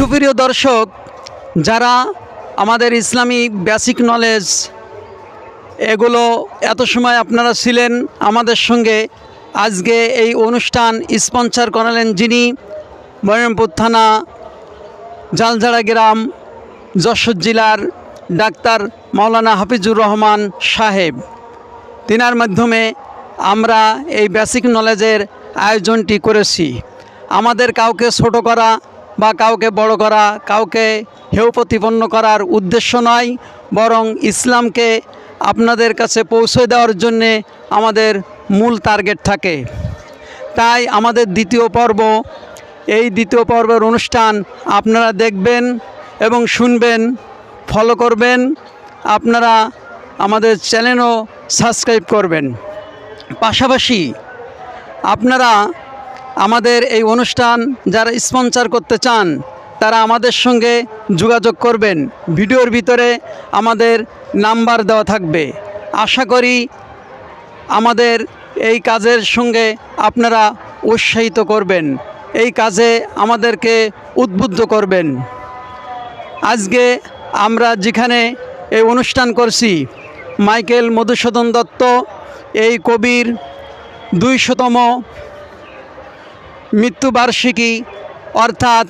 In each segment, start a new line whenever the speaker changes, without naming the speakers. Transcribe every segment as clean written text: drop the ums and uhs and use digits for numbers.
সুপ্রিয় দর্শক, যারা আমাদের ইসলামী বেসিক নলেজ এগুলো এত সময় আপনারা ছিলেন আমাদের সঙ্গে, আজকে এই অনুষ্ঠান স্পন্সর করালেন যিনি, মরিয়মপুর থানা জালঝাড়া গ্রাম, যশোর জেলার ডাক্তার মাওলানা হাফিজুর রহমান সাহেব। তিনার মাধ্যমে আমরা এই বেসিক নলেজের আয়োজনটি করেছি। আমাদের কাউকে ছোট করা বা কাউকে বড় করা, কাউকে হেয় প্রতিপন্ন করার উদ্দেশ্য নয়, বরং ইসলামকে আপনাদের কাছে পৌঁছে দেওয়ার জন্যে আমাদের মূল টার্গেট থাকে। তাই আমাদের এই দ্বিতীয় পর্বের অনুষ্ঠান আপনারা দেখবেন এবং শুনবেন, ফলো করবেন। আপনারা আমাদের চ্যানেলও সাবস্ক্রাইব করবেন। পাশাপাশি আপনারা আমাদের এই অনুষ্ঠান যারা স্পন্সর করতে চান তারা আমাদের সঙ্গে যোগাযোগ করবেন। ভিডিওর ভিতরে আমাদের নাম্বার দেওয়া থাকবে। আশা করি আমাদের এই কাজের সঙ্গে আপনারা উৎসাহিত করবেন, এই কাজে আমাদেরকে উদ্বুদ্ধ করবেন। আজকে আমরা যেখানে এই অনুষ্ঠান করছি, মাইকেল মধুসূদন দত্ত এই কবির 200তম মৃত্যুবার্ষিকী, অর্থাৎ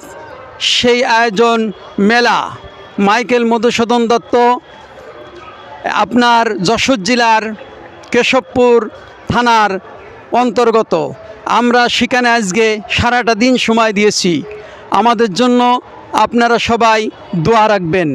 সেই আয়োজন মেলা। মাইকেল মধুসূদন দত্ত আপনার যশোর জেলার কেশবপুর থানার অন্তর্গত। আমরা সেখানে আজকে সারাটা দিন সময় দিয়েছি। আমাদের জন্য আপনারা সবাই দোয়া রাখবেন।